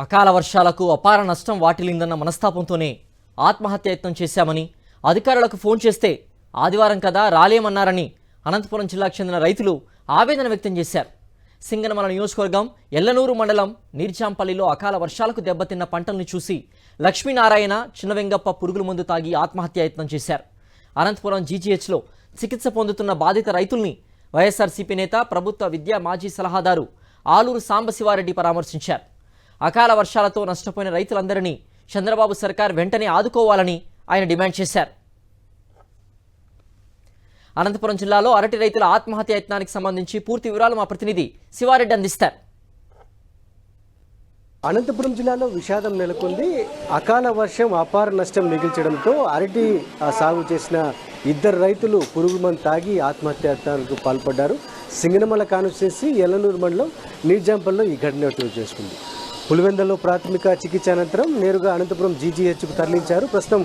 అకాల వర్షాలకు అపార నష్టం వాటిల్లిందన్న మనస్తాపంతోనే ఆత్మహత్య యత్నం చేశామని అధికారులకు ఫోన్ చేస్తే ఆదివారం కదా రాలేమన్నారని అనంతపురం జిల్లాకు చెందిన రైతులు ఆవేదన వ్యక్తం చేశారు. సింగనమల నియోజకవర్గం ఎల్లనూరు మండలం నీర్జాంపల్లిలో అకాల వర్షాలకు దెబ్బతిన్న పంటలను చూసి లక్ష్మీనారాయణ చిన్నవెంగప్ప పురుగుల మందు తాగి ఆత్మహత్య యత్నం చేశారు. అనంతపురం జీజీహెచ్లో చికిత్స పొందుతున్న బాధిత రైతుల్ని వైఎస్ఆర్సీపీ నేత ప్రభుత్వ విద్యా మాజీ సలహాదారు ఆలూరు సాంబశివారెడ్డి పరామర్శించారు. అకాల వర్షాలతో నష్టపోయిన రైతులందరినీ చంద్రబాబు సర్కార్ వెంటనే ఆదుకోవాలని ఆయన డిమాండ్ చేశారు. అనంతపురం జిల్లాలో అరటి రైతుల ఆత్మహత్య యత్నానికి సంబంధించి పూర్తి వివరాలు మా ప్రతినిధి శివారెడ్డి అందిస్తారు. అనంతపురం జిల్లాలో విషాదం నెలకొంది. అకాల వర్షం అపార నష్టం మిగిల్చడంతో అరటి సాగు చేసిన ఇద్దరు రైతులు పురుగు మందు తాగి ఆత్మహత్యాకు పాల్పడ్డారు. సింగనమల కాన్స్టిట్యున్సీ ఎల్లనూరు మండలం నీర్జాంపల్లో ఈ ఘటన చోటు చేసుకుంది. పులివెందులలో ప్రాథమిక చికిత్స అనంతరం నేరుగా అనంతపురం జీజీహెచ్కు తరలించారు. ప్రస్తుతం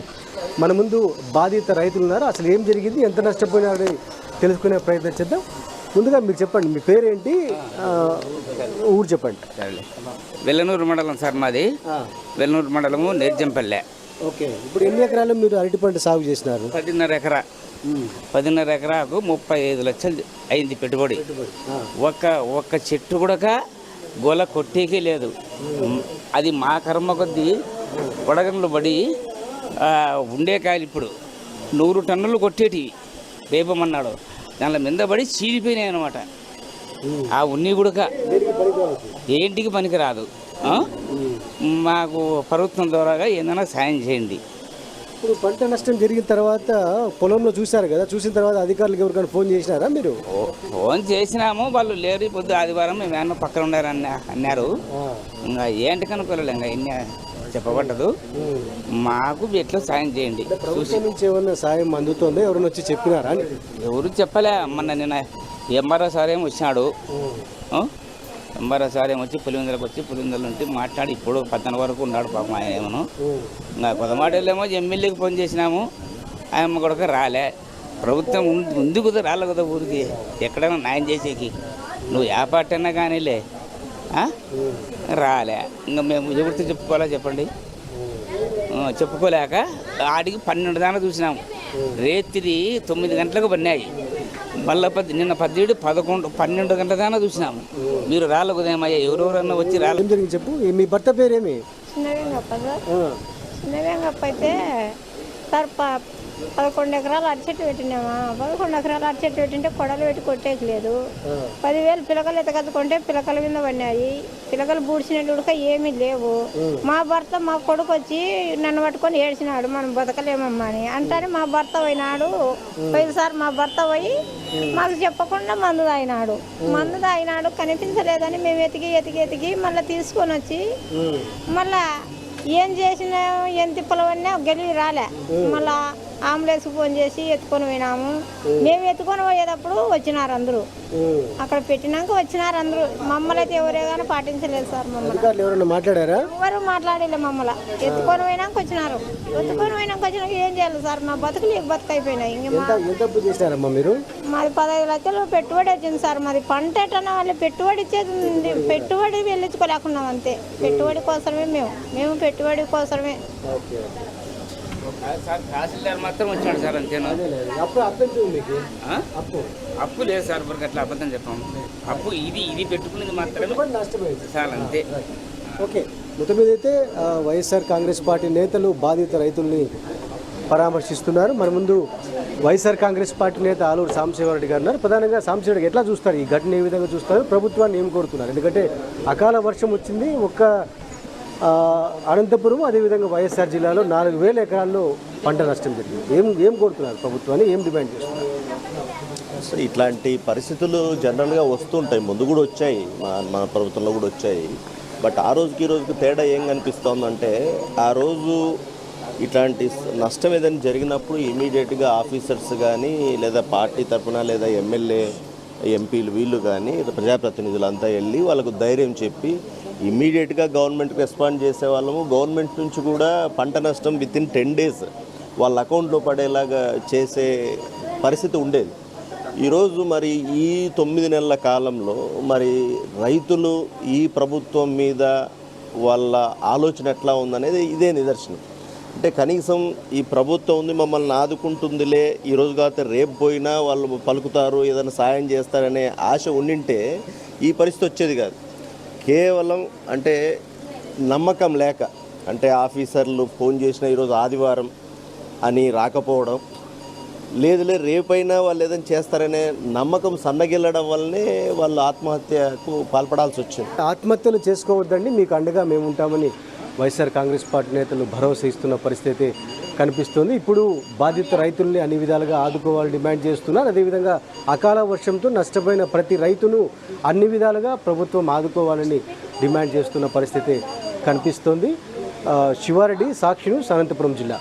మన ముందు బాధిత రైతులు ఉన్నారు. అసలు ఏం జరిగింది, ఎంత నష్టపోయినారని తెలుసుకునే ప్రయత్నం చేద్దాం. ముందుగా మీరు చెప్పండి, మీ పేరేంటి, ఊరు చెప్పండి. వెల్లనూరు మండలం సార్ మాది. వెల్లనూరు మండలము నీర్జంపల్లె. ఓకే, ఇప్పుడు ఎన్ని ఎకరాలు మీరు అరటి పంట సాగు చేసినారు? 10.5 ఎకరా. 10.5 ఎకరాకు 35 లక్షలు అయింది పెట్టుబడి. ఒక్క చెట్టు కూడా గోల కొట్టేకే లేదు. అది మా కర్మ కొద్దీ వడగండ్లు పడి ఉండే కాయలు ఇప్పుడు 100 టన్నులు కొట్టేటివి రేపమన్నాడు. దానిలో మీద పడి చీలిపోయినాయి అనమాట. ఆ ఉన్ని కూడా ఏంటికి పనికి రాదు. మాకు ప్రభుత్వం ద్వారా ఏదైనా సాయం చేయండి. ఇప్పుడు పంట నష్టం జరిగిన తర్వాత పొలంలో చూశారు కదా, చూసిన తర్వాత అధికారులకు ఎవరికైనా ఫోన్ చేసినారా మీరు? ఫోన్ చేసినాము, వాళ్ళు లేరు. పొద్దు ఆదివారం మేము ఏమన్నా పక్కన ఉండారని అన్నారు. ఇంకా ఏంటి కనుకోలేదు, ఇంకా ఎన్ని చెప్పబడ్డదు. మాకు ఎట్లా సాయం చేయండి. ప్రభుత్వం నుంచి ఏమన్నా సాయం అందుతుందో ఎవరైనా వచ్చి చెప్పినారా? ఎవరు చెప్పలే. మొన్న నిన్న ఎంఆర్ఓ సార్ ఏమో వచ్చినాడు. ఎంఆర్ఓ సార్ ఏమొచ్చి పులివెందులకు వచ్చి పులివెందుల నుండి మాట్లాడి ఇప్పుడు 14 వరకు ఉన్నాడు పాపం. ఆయన ఏమను ఇంకా కొత్తమాటేమో ఎమ్మెల్యేకి ఫోన్ చేసినాము, ఆయమ్మ కూడా రాలే. ప్రభుత్వం ఉంది కదా, రాలే కదా ఊరికి ఎక్కడైనా న్యాయం చేసేకి. నువ్వు ఏ పార్టీ అన్నా కానీలే, రాలే. ఇంకా మేము ఎవరితో చెప్పుకోవాలా చెప్పండి? చెప్పుకోలేక ఆడికి 12 దాకా చూసినాము. రేత్రి 9 గంటలకు పడినాయి. మళ్ళీ నిన్న 17, 11, 12 గంటల దాకా చూసినాము. మీరు రాళ్ళ ఉదయమయ్యా, ఎవరెవరన్నా వచ్చి రాళ్ళు. చెప్పు, మీ భర్త పేరేమి? చిన్నవేంగప్ప అయితే సార్ 11 ఎకరాలు అరటి చెట్టు పెట్టినామా. 11 ఎకరాలు అరటి చెట్టు పెట్టింటే కొడలు పెట్టి కొట్టేయలేదు. 10,000 పిలకలు ఎత్తకత్తుకుంటే పిలకల మీద పడినాయి. పిలకలు బూడ్చినట్టుగా ఏమీ లేవు. మా భర్త మా కొడుకు వచ్చి నన్ను పట్టుకొని ఏడ్చినాడు, మనం బతకలేమమ్మా అని. అంటానే మా భర్త పోయినాడు. పోయినసారి మా భర్త పోయి మాకు చెప్పకుండా మందు తాగినాడు. కనిపించలేదని మేము ఎతికి మళ్ళీ తీసుకొని వచ్చి మళ్ళా ఏం చేసినా ఏం తిప్పలవన్నా గెలివి రాలే. మళ్ళా అంబులెన్స్కి ఫోన్ చేసి ఎత్తుకొని పోయినాము. మేము ఎత్తుకొని పోయేటప్పుడు వచ్చినారు అందరూ. అక్కడ పెట్టినాక వచ్చినారు అందరూ. మమ్మల్ని అయితే ఎవరే కానీ పాటించలేదు సార్. మమ్మల్ని మాట్లాడారా? ఎవరు మాట్లాడలే. మమ్మల్ని ఎత్తుకొని పోయినాక వచ్చినారు. వచ్చినాక ఏం చేయాలి సార్? మా బతుకులు బతుకైపోయినాయి. మాది 15 లక్షలు పెట్టుబడి వచ్చింది సార్. మాది పంట ఎట్టన్నా వాళ్ళు పెట్టుబడి ఇచ్చేది, పెట్టుబడి వెళ్ళించుకోలేకున్నాం అంతే. పెట్టుబడి కోసమే మేము పెట్టుబడి కోసమే. తహసీల్దార్ మాత్రం వచ్చాడు సార్, అంతేనా? అప్పు లేదు సార్, ఇప్పుడు అట్లా అబద్ధం చెప్పాము. అప్పు ఇది పెట్టుకునేది మాత్రమే సార్, అంతే. ఓకే, మొత్తం మీద అయితే వైఎస్ఆర్ కాంగ్రెస్ పార్టీ నేతలు బాధిత రైతుల్ని పరామర్శిస్తున్నారు. మన ముందు వైఎస్ఆర్ కాంగ్రెస్ పార్టీ నేత ఆలూరు సాంబశివారెడ్డి గారు ఉన్నారు. ప్రధానంగా సాంబశివారెడ్డి ఎట్లా చూస్తారు ఈ ఘటన, ఏ విధంగా చూస్తారు, ప్రభుత్వాన్ని ఏం కోరుతున్నారు? ఎందుకంటే అకాల వర్షం వచ్చింది ఒక్క అనంతపురం, అదేవిధంగా వైఎస్ఆర్ జిల్లాలో 4,000 ఎకరాల్లో పంట నష్టం జరిగింది. ఏం కోరుతున్నారు ప్రభుత్వాన్ని, ఏం డిమాండ్ చేస్తున్నారు? సో ఇట్లాంటి పరిస్థితులు జనరల్గా వస్తుంటాయి, ముందు కూడా వచ్చాయి, మన ప్రభుత్వంలో కూడా వచ్చాయి. బట్ ఆ రోజుకి ఈ రోజుకి తేడా ఏం కనిపిస్తోందంటే, ఆ రోజు ఇట్లాంటి నష్టం ఏదైనా జరిగినప్పుడు ఇమీడియట్గా ఆఫీసర్స్ కానీ లేదా పార్టీ తరఫున లేదా ఎమ్మెల్యే ఎంపీలు వీళ్ళు కానీ ప్రజాప్రతినిధులంతా వెళ్ళి వాళ్ళకు ధైర్యం చెప్పి ఇమ్మీడియట్గా గవర్నమెంట్కి రెస్పాండ్ చేసేవాళ్ళము. గవర్నమెంట్ నుంచి కూడా పంట నష్టం వితిన్ 10 days వాళ్ళ అకౌంట్లో పడేలాగా చేసే పరిస్థితి ఉండేది. ఈరోజు మరి ఈ 9 నెలల కాలంలో మరి రైతులు ఈ ప్రభుత్వం మీద వాళ్ళ ఆలోచన ఎట్లా ఉందనేది ఇదే నిదర్శనం. అంటే కనీసం ఈ ప్రభుత్వం ఉంది మమ్మల్ని ఆదుకుంటుందిలే, ఈరోజు కాకపోతే రేపు పోయినా వాళ్ళు పలుకుతారు, ఏదైనా సాయం చేస్తారనే ఆశ ఉండింటే ఈ పరిస్థితి వచ్చేది కాదు. కేవలం అంటే నమ్మకం లేక, అంటే ఆఫీసర్లు ఫోన్ చేసిన ఈరోజు ఆదివారం అని రాకపోవడం, లేదులే రేపైనా వాళ్ళు ఏదైనా చేస్తారనే నమ్మకం సన్నగిల్లడం వల్లనే వాళ్ళు ఆత్మహత్యకు పాల్పడాల్సి వచ్చింది. ఆత్మహత్యలు చేసుకోవద్దండి, మీకు అండగా మేము ఉంటామని వైఎస్ఆర్ కాంగ్రెస్ పార్టీ నేతలు భరోసా ఇస్తున్న పరిస్థితి కనిపిస్తుంది. ఇప్పుడు బాధిత రైతుల్ని అన్ని విధాలుగా ఆదుకోవాలని డిమాండ్ చేస్తున్నారు. అదేవిధంగా అకాల వర్షంతో నష్టపోయిన ప్రతి రైతును అన్ని విధాలుగా ప్రభుత్వం ఆదుకోవాలని డిమాండ్ చేస్తున్న పరిస్థితి కనిపిస్తోంది. శివారెడ్డి, సాక్షి న్యూస్, అనంతపురం జిల్లా.